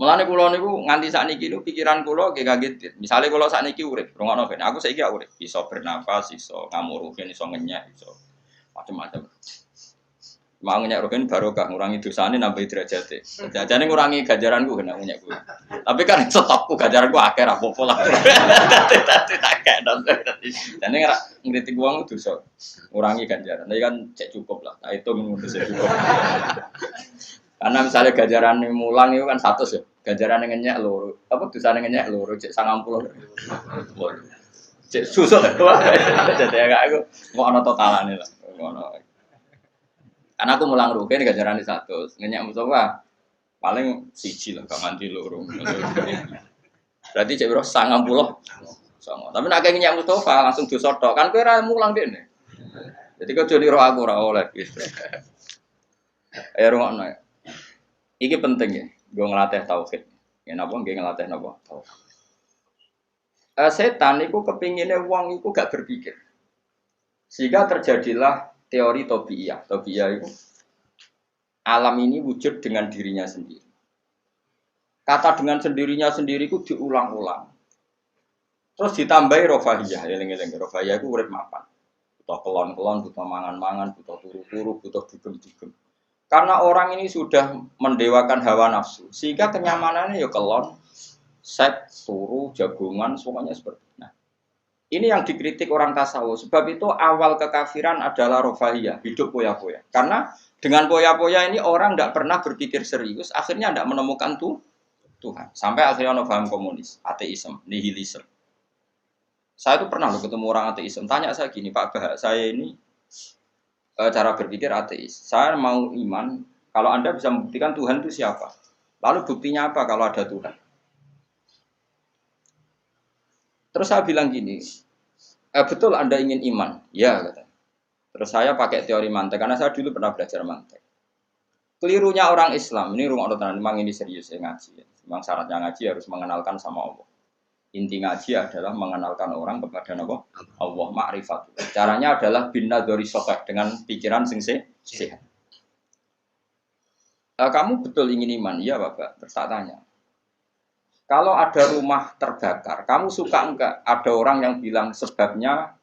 Mulane kula niku nganti sakniki niku pikiran kula nggih kaget. Misale kula sakniki urip, rungokno ben aku saiki urip, iso bernapas, iso ngamuruhin, iso ngenyek, iso macam-macam. Mau ngenyek rogen barokah ngurangi dosane nambah derajate. Jajane ngurangi ganjaranku kena ngenyek kuwi. Tapi kan stokku ganjaranku akeh ra apa-apa lah. Dadi tak kena. Dene ora ngritik wong dosa. Ngurangi ganjaran. Tapi kan cek cukup lah. Nah, itu menurut saya cukup. Karena misalnya ganjaran mulang itu kan 100 ya. Ganjaran ngenyek loro. Apa dosane ngenyek loro cek 90. Cek susuk. Jadi agak aku mau ana totalane lah. Ngono. Karena aku mulang rugen ganjaran 100. Ngenyek Mustafa paling siji lah gak nganti loro. Berarti cek biro 90. Sama. Tapi nek ngenyek Mustafa langsung dosa tok. Kan kowe ora mulang dene. Jadi kok niru aku ora oleh gitu. Ayo rungokno ya. Iki penting ya, gue ngelatih tauhid. Ya napa nggih ngelatih napa? Tauhid. Setan itu kepinginnya wong itu gak berpikir. Sehingga terjadilah teori tobiyah. Tobiyah itu alam ini wujud dengan dirinya sendiri. Kata dengan sendirinya sendiri itu diulang-ulang. Terus ditambahi rofahiyah, eling-eling rofahiyah itu urip mapan. Butuh kelon-kelon, butuh mangan-mangan, butuh turu-turu, butuh dugem-dugem. Karena orang ini sudah mendewakan hawa nafsu, sehingga kenyamanannya ya kelon, seks, turu, jagungan, semuanya seperti itu. Nah, ini yang dikritik orang tasawuf. Sebab itu awal kekafiran adalah rofahiyah, hidup poya-poya. Karena dengan poya-poya ini orang tidak pernah berpikir serius, akhirnya tidak menemukan Tuhan. Sampai akhirnya ono paham komunis, ateisme, nihilisme. Saya itu pernah ketemu orang ateisme, tanya saya gini, Pak Bah, saya ini cara berpikir ateis. Saya mau iman kalau Anda bisa membuktikan Tuhan itu siapa. Lalu buktinya apa kalau ada Tuhan? Terus saya bilang gini, betul Anda ingin iman? Ya, kata. Terus saya pakai teori mantek karena saya dulu pernah belajar mantek. Kelirunya orang Islam, ini rumah tenan, memang ini serius ya ngaji. Memang syaratnya ngaji harus mengenalkan sama Allah. Inti ngaji adalah mengenalkan orang kepada Allah ma'rifat. Caranya adalah bin nadzari sahih dengan pikiran sing sehat. Kamu betul ingin iman? Iya, Bapak. Terus tak tanya. Kalau ada rumah terbakar, kamu suka enggak ada orang yang bilang sebabnya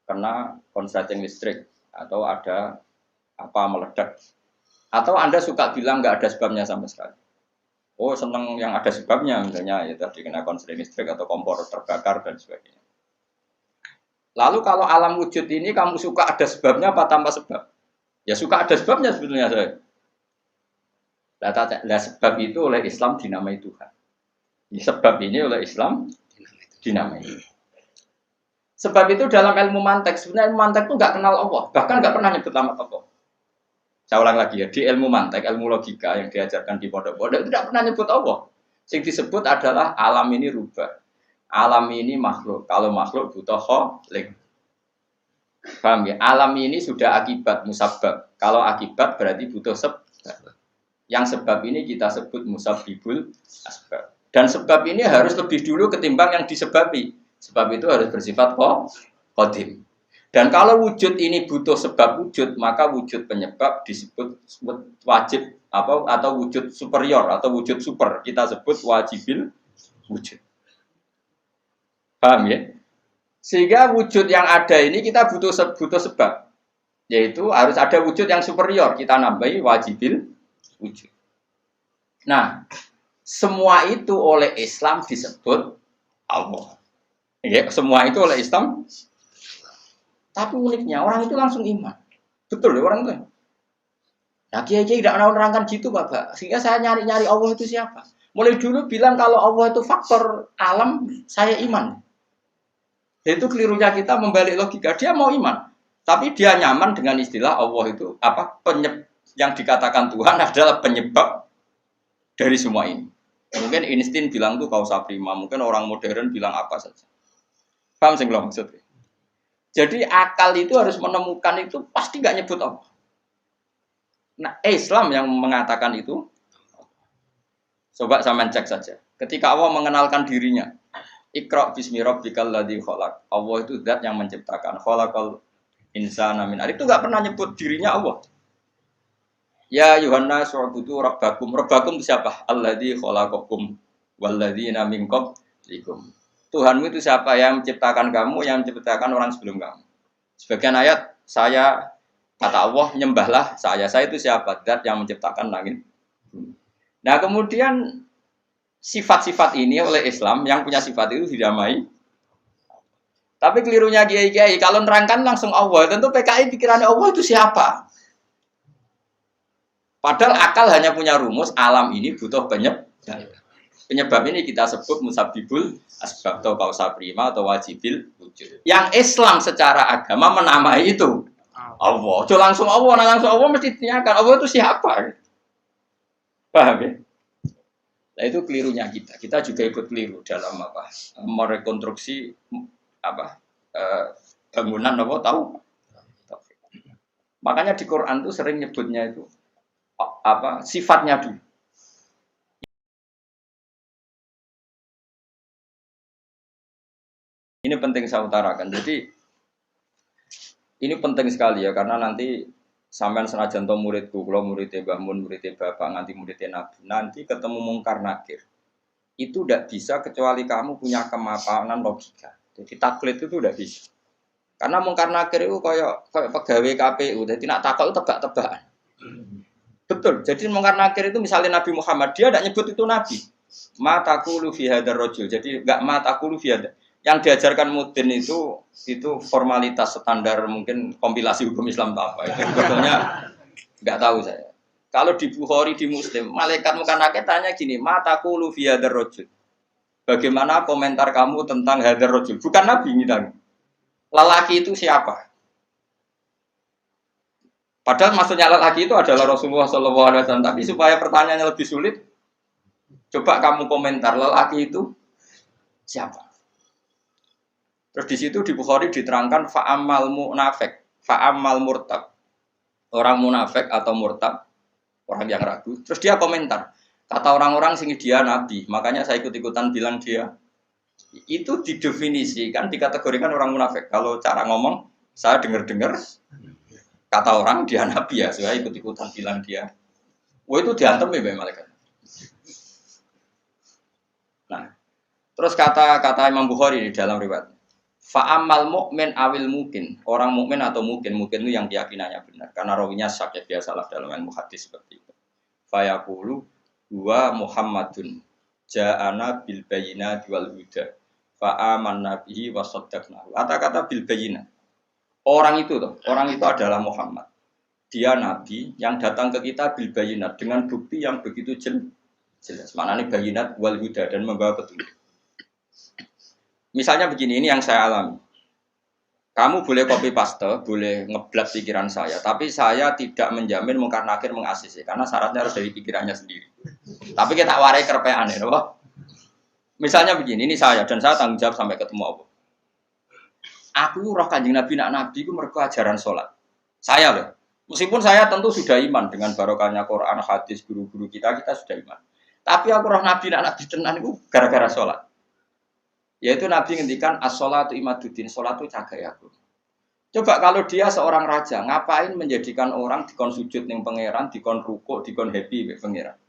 kena konsleting listrik atau ada apa meledak? Atau Anda suka bilang enggak ada sebabnya sama sekali? Oh seneng yang ada sebabnya, misalnya ya tadi kena konsleting listrik atau kompor terbakar dan sebagainya. Lalu kalau alam wujud ini kamu suka ada sebabnya apa tanpa sebab? Ya suka ada sebabnya sebetulnya saya. Lah sebab itu oleh Islam dinamai Tuhan. Sebab ini oleh Islam dinamai. Sebab itu dalam ilmu mantek, sebenarnya ilmu mantek itu nggak kenal Allah, bahkan nggak pernah nyebut nama Allah. Saya ulang lagi ya, di ilmu mantek, ilmu logika yang diajarkan di pondok-pondok itu tidak pernah nyebut Allah. Yang disebut adalah alam ini rubah. Alam ini makhluk. Kalau makhluk butuh khalik. Paham ya? Alam ini sudah akibat musabbab. Kalau akibat berarti butuh sebab. Yang sebab ini kita sebut musabbibul asbab. Dan sebab ini harus lebih dulu ketimbang yang disebabi. Sebab itu harus bersifat qadim. Dan kalau wujud ini butuh sebab wujud, maka wujud penyebab disebut wajib atau wujud superior atau wujud super. Kita sebut wajibil wujud. Paham ya? Sehingga wujud yang ada ini kita butuh sebab. Yaitu harus ada wujud yang superior. Kita nambahi wajibil wujud. Nah, semua itu oleh Islam disebut Allah. Ya, semua itu oleh Islam. Tapi uniknya orang itu langsung iman. Betul ya orang itu. Nah kiai-kiai tidak menerangkan gitu Bapak. Sehingga saya nyari-nyari Allah itu siapa. Mulai dulu bilang kalau Allah itu faktor alam, saya iman. Itu kelirunya kita membalik logika. Dia mau iman. Tapi dia nyaman dengan istilah Allah itu yang dikatakan Tuhan adalah penyebab dari semua ini. Mungkin Einstein bilang itu kausa prima. Mungkin orang modern bilang apa saja. Paham sih belum maksudnya? Jadi akal itu harus menemukan itu pasti nggak nyebut Allah. Nah Islam yang mengatakan itu, coba sama cek saja. Ketika Allah mengenalkan dirinya, Iqra bismi rabbikal ladzi khalaq. Allah itu zat yang menciptakan. Khalaqal insana min 'alaq. Itu nggak pernah nyebut dirinya Allah. Ya Yohanes wa'budu rabbakum. Rabbakum itu siapa? Alladzi khalaqakum walladzina min qablikum. Tuhanmu itu siapa? Yang menciptakan kamu, yang menciptakan orang sebelum kamu. Sebagian ayat saya kata Allah nyembahlah saya. Saya itu siapa? Zat yang menciptakan langit. Nah, kemudian sifat-sifat ini oleh Islam yang punya sifat itu dinamai. Tapi kelirunya kiai-kiai kalau nerangkan langsung Allah, tentu PKI pikirannya Allah itu siapa? Padahal akal hanya punya rumus alam ini butuh penyebab. Penyebab ini kita sebut musabibul asbab atau kausa prima atau wajibil wujud. Yang Islam secara agama menamai itu Allah. Itu langsung Allah, nah langsung Allah mesti ditanyakan Allah itu siapa? Paham ya? Nah itu kelirunya kita. Kita juga ikut keliru dalam apa? Merekonstruksi apa? Bangunan apa tahu? Makanya di Quran tuh sering nyebutnya itu apa? Sifatnya dulu. Ini penting saya utarakan. Jadi ini penting sekali ya karena nanti sampean senajan to muridku, kalau muridnya Mbah Mun, muridnya Bapak, nanti muridnya Nabi, nanti ketemu mungkar nakir. Itu tidak bisa kecuali kamu punya kemapanan logika. Jadi taklid itu tidak bisa. Karena mungkar nakir itu kayak pegawai KPU, jadi nak takut itu tebak-tebakan. Betul. Jadi mungkar nakir itu misalnya Nabi Muhammad, dia tidak nyebut itu Nabi. Ma taqulu fi hadzal rajul. Jadi enggak ma taqulu fi hadzal. Yang diajarkan Mudin itu formalitas standar mungkin kompilasi hukum Islam apa itu sebetulnya nggak tahu saya. Kalau di Bukhari di Muslim malaikat muka nakir tanya gini, mataku fi hadzal rajul. Bagaimana komentar kamu tentang hadzal rajul? Bukan Nabi gitu. Lelaki itu siapa? Padahal maksudnya lelaki itu adalah Rasulullah SAW. Tapi supaya pertanyaannya lebih sulit, coba kamu komentar lelaki itu siapa? Terus di situ di Bukhari diterangkan fa'amal munafik, fa'amal murtab. Orang munafik atau murtab, orang yang ragu. Terus dia komentar, kata orang-orang sini dia nabi, makanya saya ikut-ikutan bilang dia. Itu didefinisikan, dikategorikan orang munafik. Kalau cara ngomong, saya dengar-dengar kata orang dia nabi ya, saya ikut-ikutan bilang dia. Wah itu diantem ya malaikat. Nah, terus kata Imam Bukhari di dalam riwayat. Fa'amal mu'min awil mungkin. Orang mukmin atau mungkin itu yang keyakinannya benar. Karena rawinya syak ya biasalah dalam ilmu hadis seperti itu. Fayaqulu huwa Muhammadun ja'ana bil bayyinati wal huda. Fa'amanna bihi wa saddaqnahu. Kata-kata bil bayyinah. Orang itu adalah Muhammad. Dia nabi yang datang ke kita bil bayyinat dengan bukti yang begitu jelas. Maknanya bayyinat wal huda dan membawa petunjuk. Misalnya begini, ini yang saya alami. Kamu boleh copy paste, boleh ngeblat pikiran saya, tapi saya tidak menjamin mungkar nakir mengasisi, karena syaratnya harus dari pikirannya sendiri. Tapi kita warai kerpean ya, misalnya begini, ini saya dan saya tanggung jawab sampai ketemu Allah. Aku roh kanjeng Nabi nak Nabi itu mergo ajaran sholat. Saya loh, meskipun saya tentu sudah iman dengan barokahnya Quran, hadis, guru-guru kita sudah iman. Tapi aku roh Nabi nak Nabi tenan itu gara-gara sholat. Yaitu Nabi ngendikan as-sholatu imaduddin, sholat itu cagai aku. Coba kalau dia seorang raja, ngapain menjadikan orang dikon sujud ning pangeran, dikon rukuk, dikon happy mek pangeran.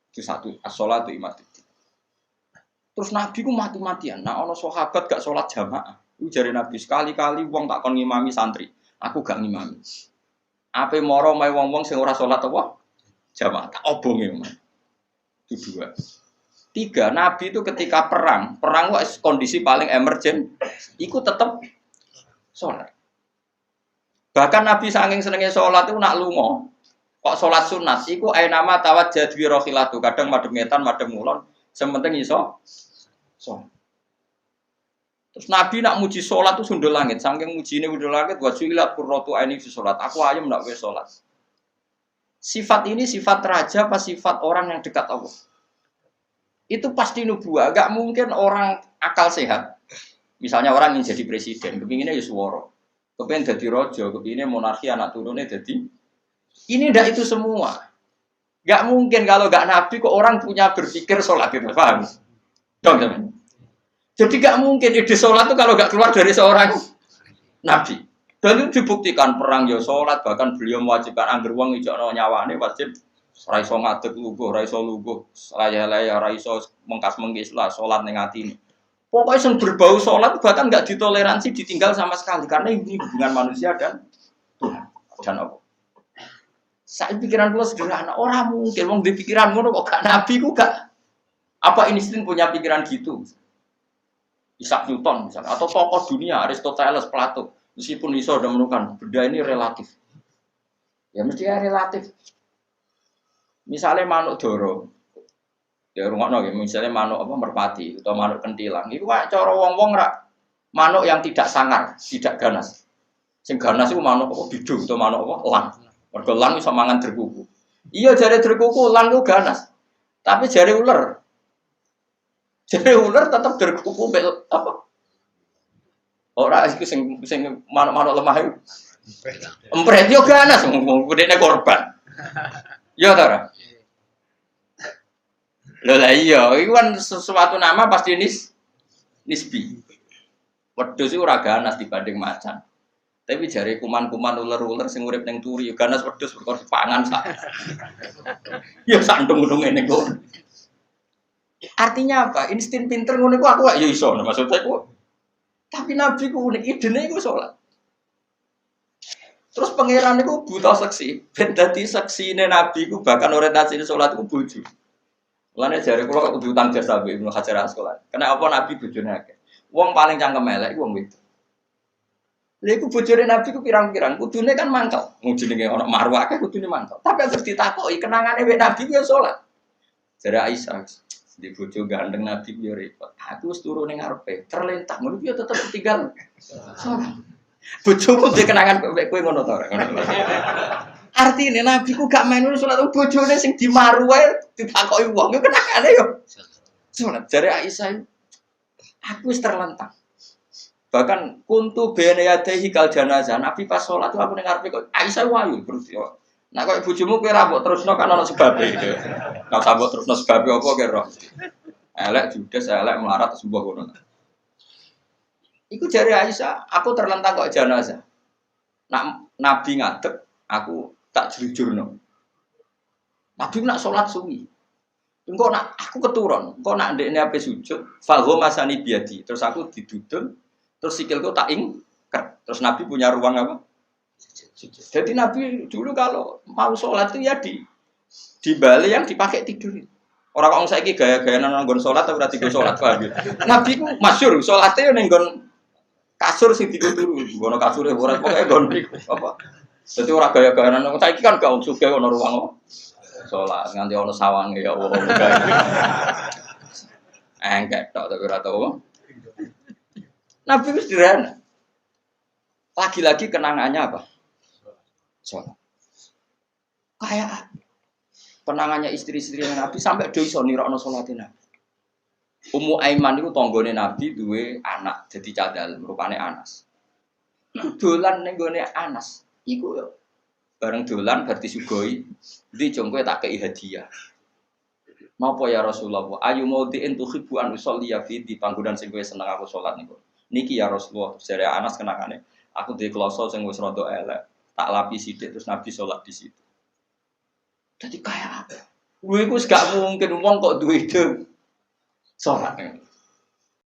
Itu satu, as-sholatu imaduddin. Terus Nabi ku mati-matian, nah ono sahabat gak sholat jamaah. Itu jare Nabi sekali-kali wong tak kon ngimami santri, aku gak ngimami. Ape moro mae wong-wong sing ora sholat apa? Jamaah tak obonge. Itu dua. Tiga, Nabi itu ketika perang itu kondisi paling emergen, ikut tetap sholat. Bahkan Nabi saking senengnya sholat itu nak lungo, kok sholat sunat, iku ainama tawajjah dwi rohilatu, kadang madem ngetan, madem ngulon, sementing iso sholat. Terus Nabi nak muji sholat itu sundul langit, saking muji ini sundul langit, buat suilat kurrotu aini fi sholat, aku ayam nak wes sholat. Sifat ini sifat raja apa sifat orang yang dekat Allah? Itu pasti nubuah, gak mungkin orang akal sehat. Misalnya orang ingin jadi presiden, kepinginnya ya suworo, kepingin jadi rojo, kepinginnya monarki anak turunnya jadi. Ini ndak itu semua. Gak mungkin kalau gak nabi kok orang punya berpikir sholat itu, paham? Dong teman. Jadi gak mungkin ide sholat itu kalau gak keluar dari seorang nabi. Dan itu dibuktikan perang ya sholat, bahkan beliau mewajibkan angger wong ijakno nyawane wajib ra iso ngadeg lugu, ra iso lugu, laya-laya ra iso mengkas-mengkis lah sholat ning atine. Pokoknya yang berbau sholat bahkan nggak ditoleransi ditinggal sama sekali karena ini hubungan manusia dan Tuhan dan Allah. Saya pikiran gue sederhana, orang mungkin wong di pikiran ngono kok gak nabi ku gak apa Einstein punya pikiran gitu. Isaac Newton misalnya atau tokoh dunia Aristoteles, Plato meskipun bisa udah menemukan benda ini relatif. Ya mesti ya relatif. Misalnya manuk doro. Ya rungokno nggih, misalnya manuk apa merpati atau manuk kentilang. Iku cara wong-wong rak manuk yang tidak sangar, tidak ganas. Sing ganas iku manuk apa bidung atau manuk apa elang. Mergo elang iso mangan derkuku. Iya jare derkuku elang ku ganas. Tapi jare ular. Jare ular tetep derkuku apa? Ora iku sing manuk-manuk lemah iku. Empret yo ganas wong gedene korban. Yo ta ora? Lho lah iya, iku kan sesuatu nama pasti nisbi. Wedhus iku ora ganas dibanding macan. Tapi jare kuman-kuman ular-ular sing urip ning turi ganas wedhus perkara dipangan sak. Ya santung-untung ngene kok. Artinya apa? Insting pinter ngono iku aku ya iso maksudnya iku. Tapi nabi ku unik idene iku salat. Terus pangeran niku buta seksi. Ben dadi seksine nabi ku bahkan orientasine salat iku bojo. Mulane jare kula kok kudu utang jasa mbek Ibnu Hajar Asqalani. Kena apa nabi bojone akeh. Wong paling cangkem elek wong wedok. Lha iku bojone Nabi ku pirang-pirang, kudune kan mangkel. Wong jenenge ana marwah akeh kudune mangkel. Tapi terus ditakoki kenangane wek Nabi ku ya salat. Jare Aisyah, di bojo ganteng Nabi ku ya repot. Aku wis turu ning ngarepe, terlentang ngono ya tetep tinggal salat. Bojomu dhe kenangan wek kowe ngono ta ora? Artine Nabi ku gak main salat bojone sing di marwah ditakoki wong yo kenangane yo. Salat jare Aisyah, aku wis terlentang. Bahkan kuntu bene yadehi kal janazah Nabi pas salat aku ning ngarepe kok Aisyah wayu terus yo. Nah kok bojomu kowe ra mbok terusno kan ana sebabe gitu. Nek tak mbok terusno sebabe apa kira? Elek judes elek melarat sebuah ngono. Iku jare Aisyah, aku terlentang kok janazah. Nak Nabi ngadeg, aku tak jujurno. Nabi nak salat suwi. Engko nak aku keturun, engko nak ndekne ape sujud, fagho masani biadi. Terus aku didudul terus sikilku tak ingker. Terus Nabi punya ruang apa? Jadi Nabi dulu kalau mau sholat itu ya di bali yang dipakai tidur. Orang orang saiki gaya-gaya nanggon sholat tapi ora digo sholat paham. Nabi ku masyhur sholatnya ning nggon kasur sing dituturu. Ngono kasure ora pokoke nggon apa. Dadi ora gaya-gaya nang saiki kan gak sugih ono ruang apa? Sholat nganti ono sawange ya Allah. Engkek tok tapi ora tau. Nabi itu sederhana. Lagi-lagi kenangannya apa? Sholat. Kayak kenangannya istri-istri Nabi sampai do iso nirokno sholatnya Nabi. Ummu Aiman itu tanggane Nabi duwe anak jadi cadal rupane Anas. Dolan ning gone Anas. Iku yo bareng dolan berarti sugoi. Ndi jong kowe tak kei hadiah. Napa ya Rasulullah? Ayu maudhi'in tuhibbu an usolliya fi di panggonan sing kowe seneng aku salat niku. Niki ya Rasulullah, jare Anas kenangane. Aku duwe kloso sing wis rada elek, tak lapi sithik terus Nabi salat di situ. Dadi kaya apa? Kuwi iku gak mungkin wong kok duwe ide salat.